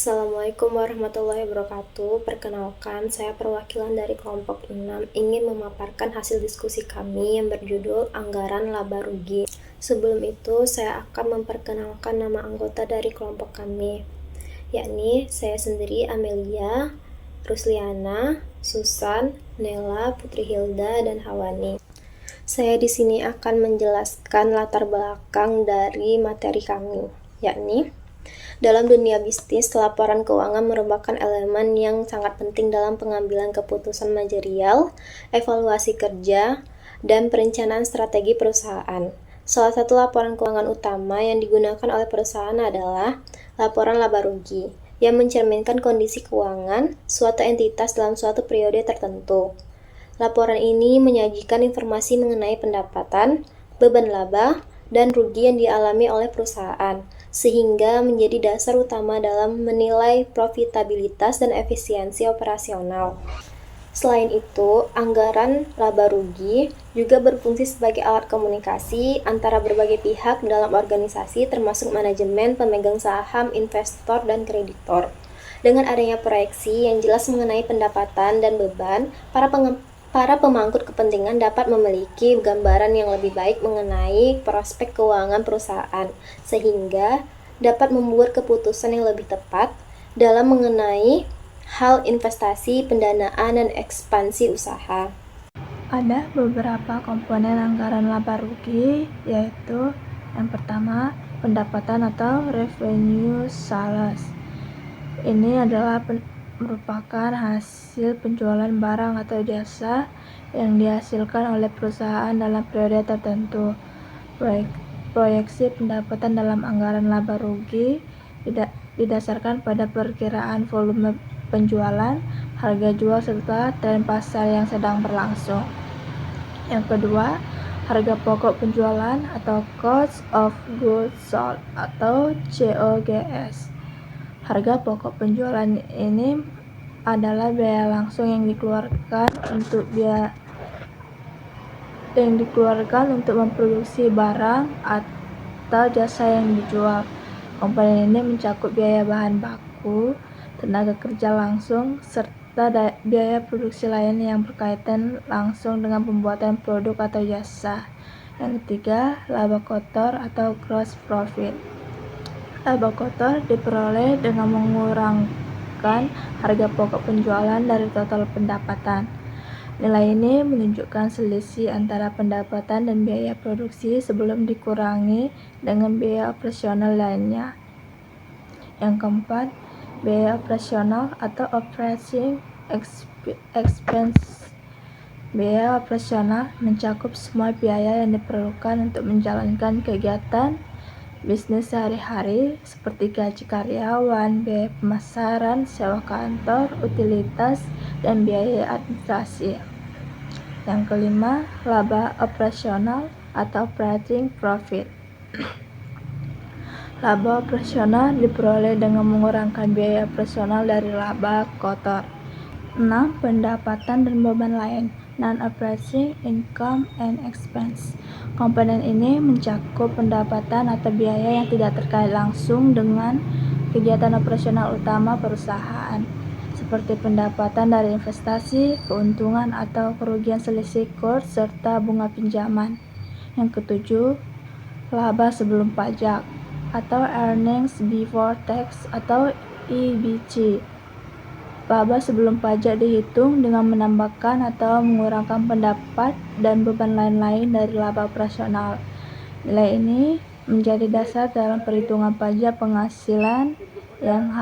Assalamualaikum warahmatullahi wabarakatuh. Perkenalkan, saya perwakilan dari kelompok 6 ingin memaparkan hasil diskusi kami yang berjudul Anggaran Laba Rugi. Sebelum itu, saya akan memperkenalkan nama anggota dari kelompok kami, yakni saya sendiri Amelia, Rusliana, Susan, Nela, Putri Hilda, dan Hawani. Saya di sini akan menjelaskan latar belakang dari materi kami, yakni dalam dunia bisnis, laporan keuangan merupakan elemen yang sangat penting dalam pengambilan keputusan manajerial, evaluasi kerja, dan perencanaan strategi perusahaan. Salah satu laporan keuangan utama yang digunakan oleh perusahaan adalah laporan laba rugi, yang mencerminkan kondisi keuangan suatu entitas dalam suatu periode tertentu. Laporan ini menyajikan informasi mengenai pendapatan, beban laba, dan rugi yang dialami oleh perusahaan, sehingga menjadi dasar utama dalam menilai profitabilitas dan efisiensi operasional. Selain itu, anggaran laba rugi juga berfungsi sebagai alat komunikasi antara berbagai pihak dalam organisasi termasuk manajemen, pemegang saham, investor, dan kreditor. Dengan adanya proyeksi yang jelas mengenai pendapatan dan beban, para pemangku kepentingan dapat memiliki gambaran yang lebih baik mengenai prospek keuangan perusahaan, sehingga dapat membuat keputusan yang lebih tepat dalam mengenai hal investasi, pendanaan, dan ekspansi usaha. Ada beberapa komponen anggaran laba rugi, yaitu yang pertama, pendapatan atau revenue sales. Ini adalah merupakan hasil penjualan barang atau jasa yang dihasilkan oleh perusahaan dalam periode tertentu. Proyeksi pendapatan dalam anggaran laba rugi didasarkan pada perkiraan volume penjualan, harga jual, serta tren pasar yang sedang berlangsung. Yang kedua, harga pokok penjualan atau Cost of Goods Sold atau COGS. Harga pokok penjualan ini adalah biaya langsung yang dikeluarkan untuk memproduksi barang atau jasa yang dijual. Komponen ini mencakup biaya bahan baku, tenaga kerja langsung, serta biaya produksi lain yang berkaitan langsung dengan pembuatan produk atau jasa. Yang ketiga, laba kotor atau gross profit. Laba kotor diperoleh dengan mengurangkan harga pokok penjualan dari total pendapatan. Nilai ini menunjukkan selisih antara pendapatan dan biaya produksi sebelum dikurangi dengan biaya operasional lainnya. Yang keempat, biaya operasional atau operating expense. Biaya operasional mencakup semua biaya yang diperlukan untuk menjalankan kegiatan bisnis sehari-hari seperti gaji karyawan, biaya pemasaran, sewa kantor, utilitas, dan biaya administrasi. Yang kelima, laba operasional atau operating profit. Laba operasional diperoleh dengan mengurangkan biaya operasional dari laba kotor. 6. Pendapatan dan beban lain, non-operating income and expense. Komponen ini mencakup pendapatan atau biaya yang tidak terkait langsung dengan kegiatan operasional utama perusahaan, seperti pendapatan dari investasi, keuntungan atau kerugian selisih kurs, serta bunga pinjaman. Yang ketujuh, laba sebelum pajak atau earnings before tax atau EBT. Laba sebelum pajak dihitung dengan menambahkan atau mengurangkan pendapat dan beban lain-lain dari laba operasional. Nilai ini menjadi dasar dalam perhitungan pajak penghasilan yang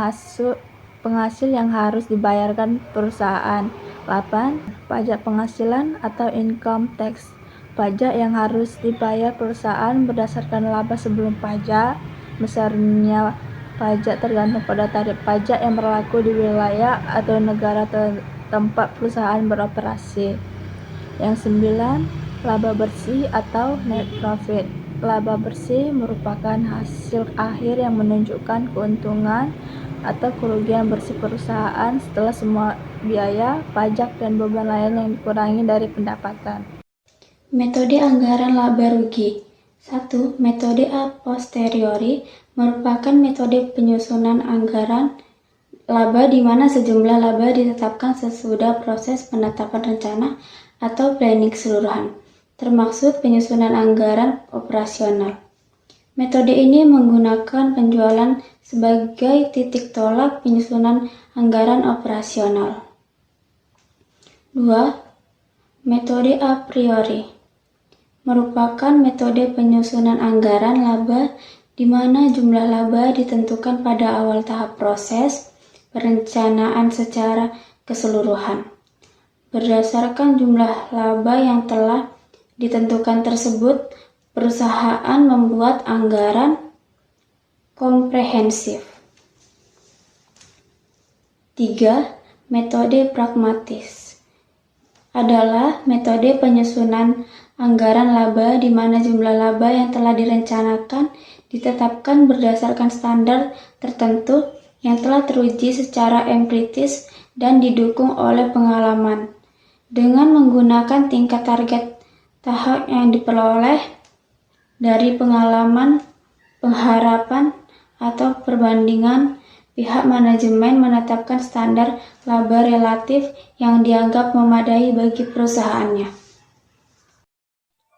harus dibayarkan perusahaan. 8. Pajak penghasilan atau income tax. Pajak yang harus dibayar perusahaan berdasarkan laba sebelum pajak. Besarnya pajak tergantung pada tarif pajak yang berlaku di wilayah atau negara tempat perusahaan beroperasi. Yang 9, laba bersih atau net profit. Laba bersih merupakan hasil akhir yang menunjukkan keuntungan atau kerugian bersih perusahaan setelah semua biaya, pajak, dan beban lain yang dikurangi dari pendapatan. Metode anggaran laba rugi. 1. Metode a posteriori merupakan metode penyusunan anggaran laba di mana sejumlah laba ditetapkan sesudah proses penetapan rencana atau planning keseluruhan, termaksud penyusunan anggaran operasional. Metode ini menggunakan penjualan sebagai titik tolak penyusunan anggaran operasional. 2. Metode a priori merupakan metode penyusunan anggaran laba di mana jumlah laba ditentukan pada awal tahap proses perencanaan secara keseluruhan. Berdasarkan jumlah laba yang telah ditentukan tersebut, perusahaan membuat anggaran komprehensif. 3. Metode pragmatis adalah metode penyusunan anggaran laba di mana jumlah laba yang telah direncanakan ditetapkan berdasarkan standar tertentu yang telah teruji secara empiris dan didukung oleh pengalaman, dengan menggunakan tingkat target tahap yang diperoleh dari pengalaman, pengharapan, atau perbandingan. Pihak manajemen menetapkan standar laba relatif yang dianggap memadai bagi perusahaannya.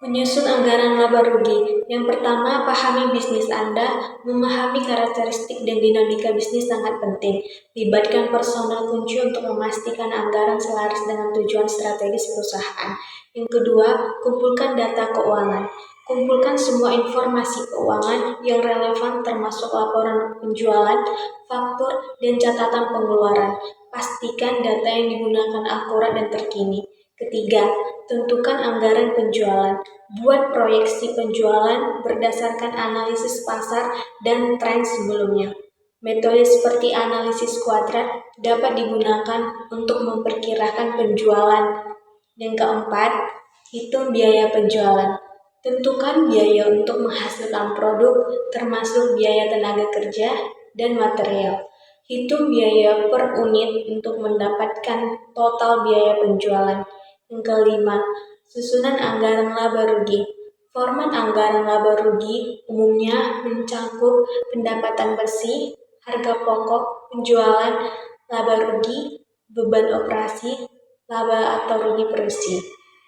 Menyusun anggaran laba rugi. Yang pertama, pahami bisnis Anda. Memahami karakteristik dan dinamika bisnis sangat penting. Libatkan personel kunci untuk memastikan anggaran selaras dengan tujuan strategis perusahaan. Yang kedua, kumpulkan data keuangan. Kumpulkan semua informasi keuangan yang relevan termasuk laporan penjualan, faktur, dan catatan pengeluaran. Pastikan data yang digunakan akurat dan terkini. Ketiga, tentukan anggaran penjualan. Buat proyeksi penjualan berdasarkan analisis pasar dan tren sebelumnya. Metode seperti analisis kuadrat dapat digunakan untuk memperkirakan penjualan. Yang keempat, hitung biaya penjualan. Tentukan biaya untuk menghasilkan produk, termasuk biaya tenaga kerja dan material. Hitung biaya per unit untuk mendapatkan total biaya penjualan. Yang kelima, susunan anggaran laba rugi. Format anggaran laba rugi umumnya mencakup pendapatan bersih, harga pokok, penjualan, laba rugi, beban operasi, laba atau rugi produksi.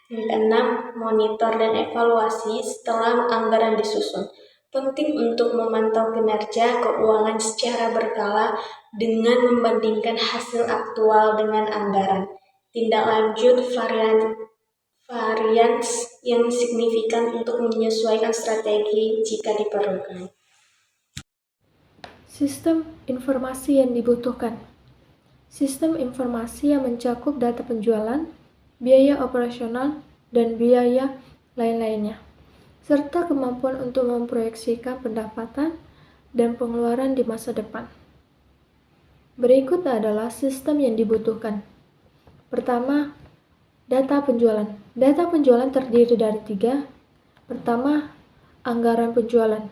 Yang keenam, monitor dan evaluasi setelah anggaran disusun. Penting untuk memantau kinerja keuangan secara berkala dengan membandingkan hasil aktual dengan anggaran. Tindak lanjut varians yang signifikan untuk menyesuaikan strategi jika diperlukan. Sistem informasi yang dibutuhkan. Sistem informasi yang mencakup data penjualan, biaya operasional, dan biaya lain-lainnya, serta kemampuan untuk memproyeksikan pendapatan dan pengeluaran di masa depan. Berikut adalah sistem yang dibutuhkan. Pertama, data penjualan. Data penjualan terdiri dari 3. Pertama, anggaran penjualan.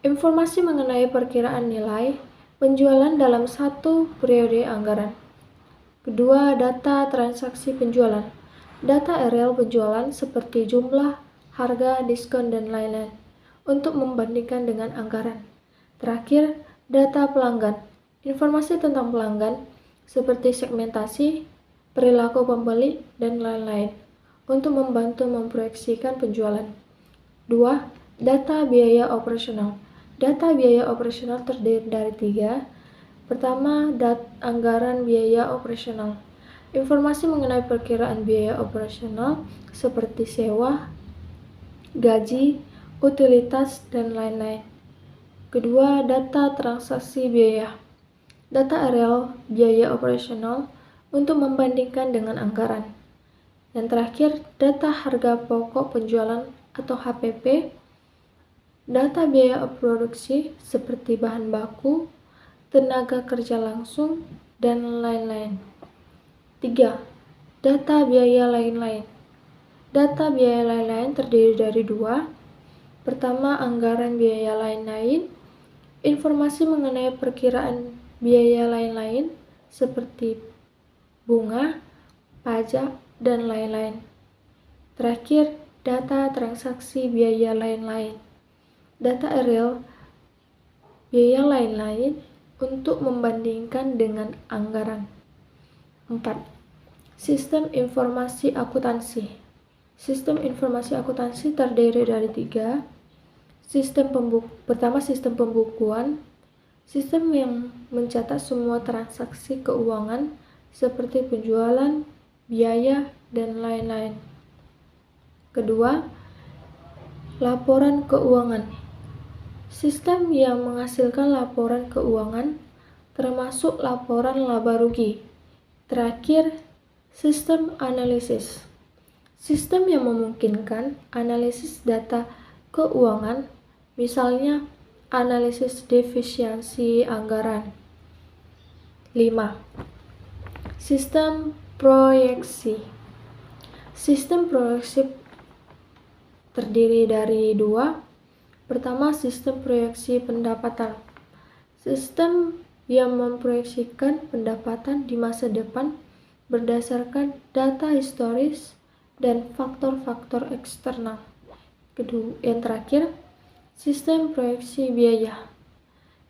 Informasi mengenai perkiraan nilai penjualan dalam satu periode anggaran. Kedua, data transaksi penjualan. Data real penjualan seperti jumlah, harga, diskon, dan lain-lain untuk membandingkan dengan anggaran. Terakhir, data pelanggan. Informasi tentang pelanggan seperti segmentasi, perilaku pembeli, dan lain-lain untuk membantu memproyeksikan penjualan. 2. Data biaya operasional. Data biaya operasional terdiri dari 3. Pertama, anggaran biaya operasional. Informasi mengenai perkiraan biaya operasional seperti sewa, gaji, utilitas, dan lain-lain. Kedua, data transaksi biaya. Data real biaya operasional untuk membandingkan dengan anggaran. Yang terakhir, data harga pokok penjualan atau HPP, data biaya produksi seperti bahan baku, tenaga kerja langsung, dan lain-lain. 3. Data biaya lain-lain. Data biaya lain-lain terdiri dari 2. Pertama, anggaran biaya lain-lain. Informasi mengenai perkiraan biaya lain-lain seperti bunga, pajak, dan lain-lain. Terakhir, data transaksi biaya lain-lain. Data real biaya lain-lain untuk membandingkan dengan anggaran. 4. Sistem informasi akuntansi. Sistem informasi akuntansi terdiri dari 3. Pertama, sistem pembukuan. Sistem yang mencatat semua transaksi keuangan seperti penjualan, biaya, dan lain-lain. Kedua, laporan keuangan. Sistem yang menghasilkan laporan keuangan termasuk laporan laba rugi. Terakhir, sistem analisis. Sistem yang memungkinkan analisis data keuangan, misalnya analisis defisiensi anggaran. 5. Sistem proyeksi. Sistem proyeksi terdiri dari 2. Pertama, sistem proyeksi pendapatan. Sistem yang memproyeksikan pendapatan di masa depan berdasarkan data historis dan faktor-faktor eksternal. Yang terakhir, sistem proyeksi biaya.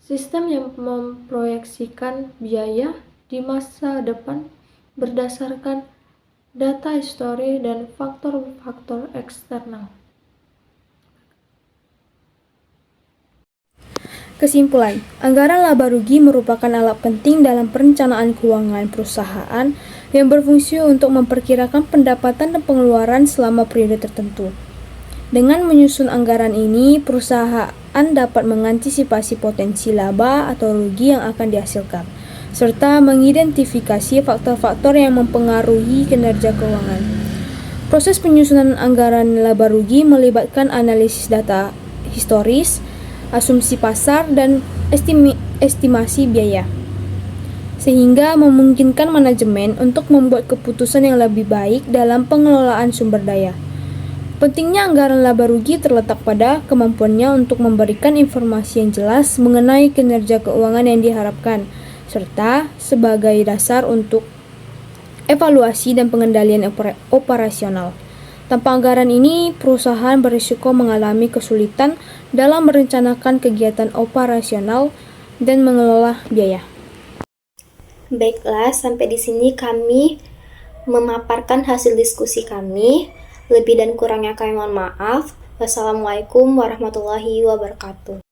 Sistem yang memproyeksikan biaya di masa depan berdasarkan data histori dan faktor-faktor eksternal. Kesimpulan, anggaran laba rugi merupakan alat penting dalam perencanaan keuangan perusahaan yang berfungsi untuk memperkirakan pendapatan dan pengeluaran selama periode tertentu. Dengan menyusun anggaran ini, perusahaan dapat mengantisipasi potensi laba atau rugi yang akan dihasilkan, serta mengidentifikasi faktor-faktor yang mempengaruhi kinerja keuangan. Proses penyusunan anggaran laba rugi melibatkan analisis data historis, asumsi pasar, dan estimasi biaya, sehingga memungkinkan manajemen untuk membuat keputusan yang lebih baik dalam pengelolaan sumber daya. Pentingnya anggaran laba rugi terletak pada kemampuannya untuk memberikan informasi yang jelas mengenai kinerja keuangan yang diharapkan, serta sebagai dasar untuk evaluasi dan pengendalian operasional. Tanpa anggaran ini, perusahaan berisiko mengalami kesulitan dalam merencanakan kegiatan operasional dan mengelola biaya. Baiklah, sampai di sini kami memaparkan hasil diskusi kami. Lebih dan kurangnya kami mohon maaf. Wassalamualaikum warahmatullahi wabarakatuh.